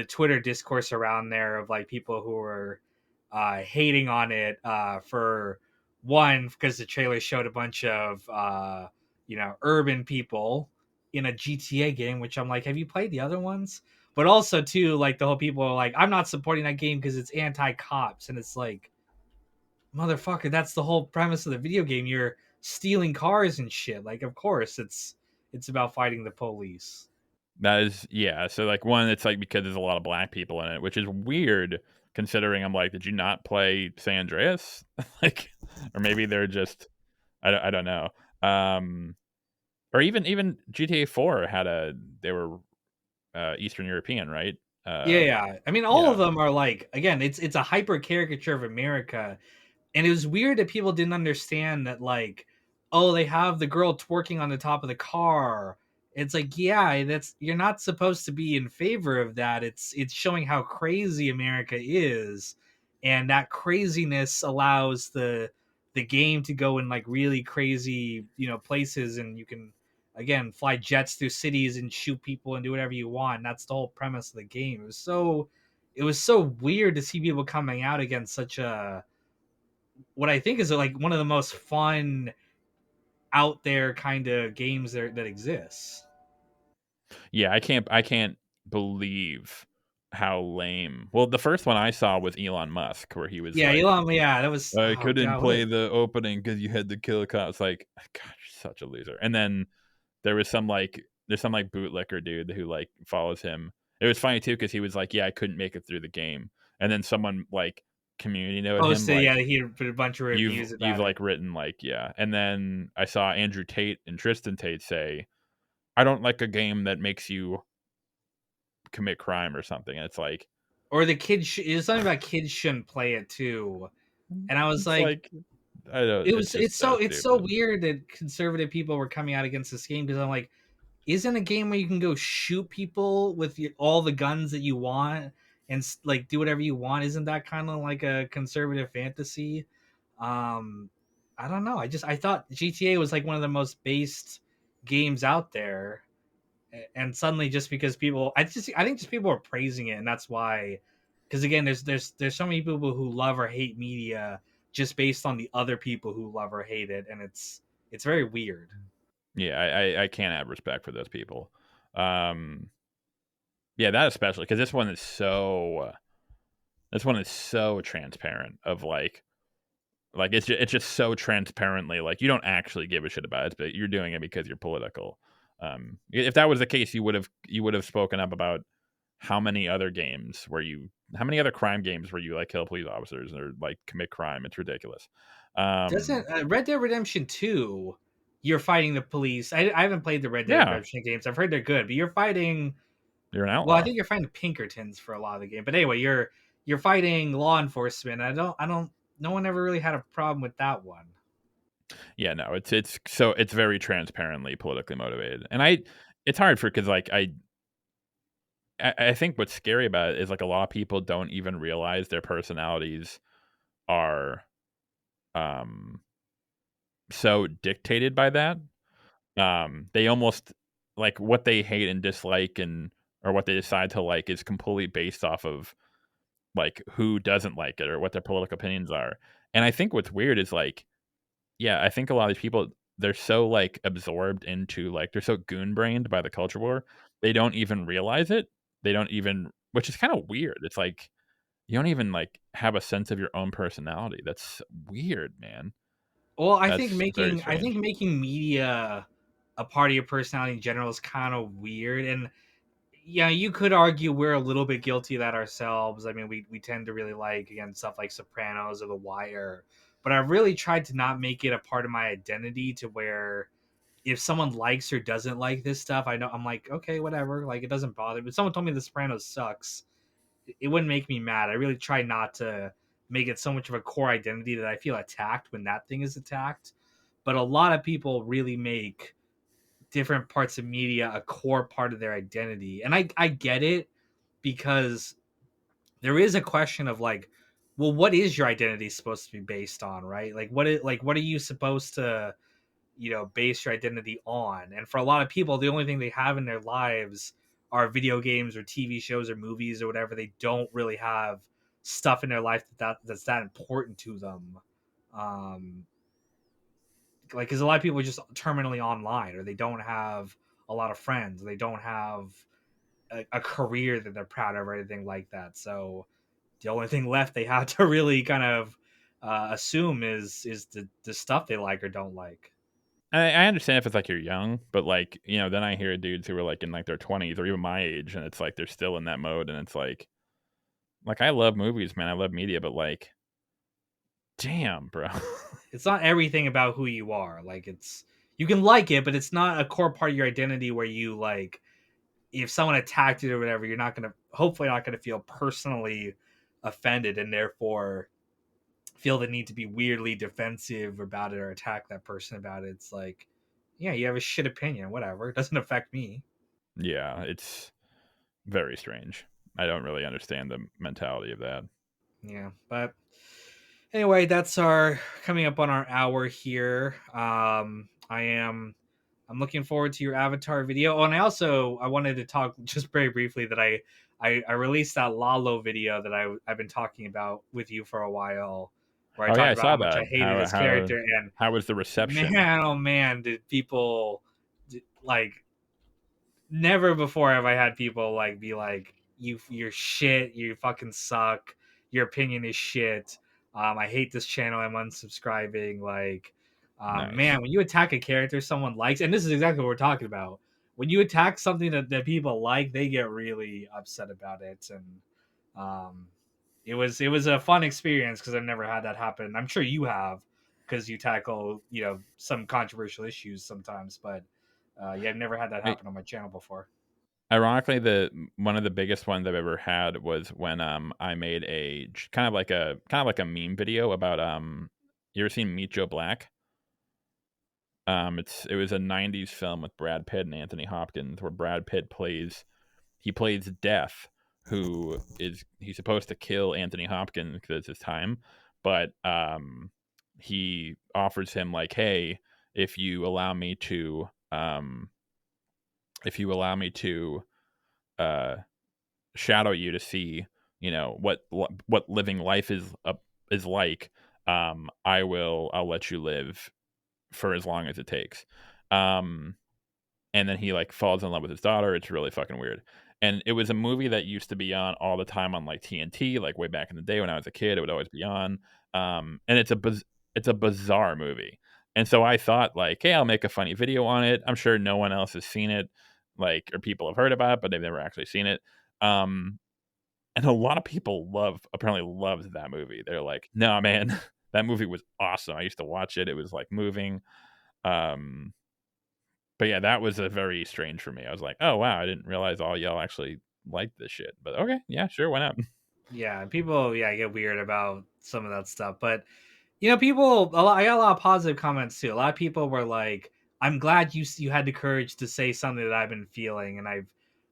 Twitter discourse around there of like people who were hating on it for one because the trailer showed a bunch of urban people in a GTA game, which I'm like, have you played the other ones? But also too, like the whole people are like, I'm not supporting that game because it's anti cops, and it's like, motherfucker, that's the whole premise of the video game. You're stealing cars and shit. Like, of course, it's about fighting the police. that is yeah. So like one, it's like because there's a lot of black people in it, which is weird considering I'm like, did you not play San Andreas? Like, or maybe they're just I don't know. Um, or even GTA 4 had they were Eastern European, right? Yeah, Uh, yeah. I mean, all of yeah, them are like, again, it's a hyper caricature of America, and it was weird that people didn't understand that, like, oh, they have the girl twerking on the top of the car. It's like, yeah, that's you're not supposed to be in favor of that. It's showing how crazy America is, and that craziness allows the game to go in like really crazy, places, and you can again fly jets through cities and shoot people and do whatever you want. And that's the whole premise of the game. It was so weird to see people coming out against such a what I think is like one of the most fun out there kind of games that exists. yeah. I can't believe how lame. Well, the first one I saw was Elon Musk, where he was Yeah, like, Elon. Yeah, that was. I Oh couldn't god, what play a. the opening because you had to kill a cop. It's like, gosh, such a loser. And then there was there's some like bootlicker dude who like follows him. It was funny too because he was like, yeah, I couldn't make it through the game, and then someone like community noted Oh, him so like yeah, he put a bunch of reviews you've about it. like written like yeah, and then I saw Andrew Tate and Tristan Tate say, I don't like a game that makes you commit crime or something, and it's like Or the kids. It's something about kids shouldn't play it too. And I was it's like, like I don't. It's it's just so so it's so stupid. weird that conservative people were coming out against this game because I'm like, isn't a game where you can go shoot people with all the guns that you want and like do whatever you want? Isn't that kind of like a conservative fantasy? Um, I don't know. I thought GTA was like one of the most based games out there, and suddenly just because people, I think just people are praising it, and that's why. Because again, there's so many people who love or hate media just based on the other people who love or hate it, and it's very weird. Yeah, I can't have respect for those people. Um, yeah, that especially because this one is so transparent of like Like it's just so transparently like you don't actually give a shit about it, but you're doing it because you're political. If that was the case, you would have spoken up about how many other crime games where you like kill police officers or like commit crime. It's ridiculous. Doesn't Red Dead Redemption 2, you're fighting the police. I haven't played the Red Dead Yeah, Redemption games. I've heard they're good, but you're fighting. you're an Well, I outlaw. think you're fighting Pinkertons for a lot of the game. But anyway, you're fighting law enforcement. I don't. No one ever really had a problem with that one. Yeah, no, it's very transparently politically motivated, and it's hard for because like I think what's scary about it is like a lot of people don't even realize their personalities are um so dictated by that. They almost like what they hate and dislike and or what they decide to like is completely based off of like who doesn't like it or what their political opinions are. And I think what's weird is like, yeah, I think a lot of these people they're so like absorbed into like they're so goon brained by the culture war, they don't even realize it. They don't even, which is kind of weird. It's like you don't even like have a sense of your own personality. That's weird, man. Well, That's very I think strange. making media a part of your personality in general is kind of weird. And yeah, you could argue we're a little bit guilty of that ourselves. I mean, we tend to really like again stuff like Sopranos or The Wire, but I've really tried to not make it a part of my identity to where if someone likes or doesn't like this stuff, I know I'm like, okay, whatever, like it doesn't bother me. If someone told me The Sopranos sucks, it wouldn't make me mad. I really try not to make it so much of a core identity that I feel attacked when that thing is attacked. But a lot of people really make different parts of media a core part of their identity. And I get it because there is a question of like, well, what is your identity supposed to be based on, right? What are you supposed to, base your identity on? And for a lot of people, the only thing they have in their lives are video games or TV shows or movies or whatever. They don't really have stuff in their life that's that important to them. Um, like because a lot of people are just terminally online or they don't have a lot of friends, they don't have a career that they're proud of or anything like that. So the only thing left they have to really kind of assume is the stuff they like or don't like. I understand if it's like you're young, but like then I hear dudes who are like in like their 20s or even my age, and it's like they're still in that mode, and it's like I love movies, man. I love media, but like, damn, bro. It's not everything about who you are. Like it's you can like it, but it's not a core part of your identity where you like if someone attacked you or whatever, you're not gonna hopefully not gonna feel personally offended and therefore feel the need to be weirdly defensive about it or attack that person about it. It's like, yeah, you have a shit opinion, whatever. It doesn't affect me. Yeah, it's very strange. I don't really understand the mentality of that. Yeah, but anyway, that's our coming up on our hour here. I'm looking forward to your avatar video. Oh, and I wanted to talk just very briefly that I released that Lalo video that I've been talking about with you for a while, where I Oh yeah, talked I about how saw much I that. hated his character, and How was the reception? man, oh man, did people like never before have I had people like be like, you're shit, you fucking suck, your opinion is shit. I hate this channel, I'm unsubscribing. Like, Nice. man, when you attack a character someone likes, and this is exactly what we're talking about. When you attack something that people like, they get really upset about it. And um it was a fun experience because I've never had that happen. I'm sure you have because you tackle, some controversial issues sometimes, but yeah, I've never had that I, happen on my channel before. Ironically, the one of the biggest ones I've ever had was when I made kind of like a meme video about you ever seen Meet Joe Black? It was a '90s film with Brad Pitt and Anthony Hopkins, where Brad Pitt plays Death, who is he's supposed to kill Anthony Hopkins because it's his time, but he offers him like, hey, if you allow me to if you allow me to uh, shadow you to see, what living life is like, I'll let you live for as long as it takes. Um, and then he like falls in love with his daughter. It's really fucking weird. And it was a movie that used to be on all the time on like TNT, like way back in the day when I was a kid. It would always be on. And it's a bizarre movie. And so I thought like, hey, I'll make a funny video on it. I'm sure no one else has seen it, like, or people have heard about it, but they've never actually seen it. Um, and a lot of people apparently loved that movie. They're like, no, man, that movie was awesome. I used to watch it. It was like moving. Um, but yeah, that was a very strange for me. I was like, oh wow, I didn't realize all y'all actually liked this shit. But okay, yeah, sure, why not? Yeah, people, yeah, get weird about some of that stuff, but people I got a lot of positive comments too. A lot of people were like, "I'm glad you had the courage to say something that I've been feeling." And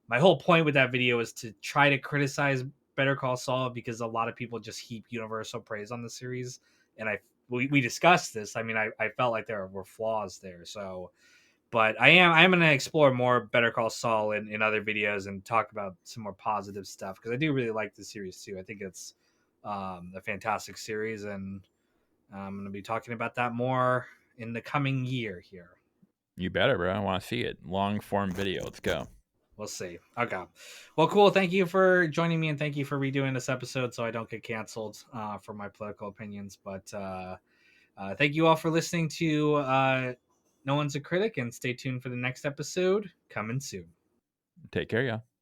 my whole point with that video is to try to criticize Better Call Saul because a lot of people just heap universal praise on the series, and we discussed this. I mean, I felt like there were flaws there, so. But I'm going to explore more Better Call Saul in other videos and talk about some more positive stuff because I do really like the series too. I think it's a fantastic series, and I'm going to be talking about that more in the coming year here. You better, bro. I want to see it. Long form video. Let's go. We'll see. Okay. Well, cool. Thank you for joining me, and thank you for redoing this episode so I don't get canceled for my political opinions. But thank you all for listening to No One's a Critic, and stay tuned for the next episode coming soon. Take care, y'all.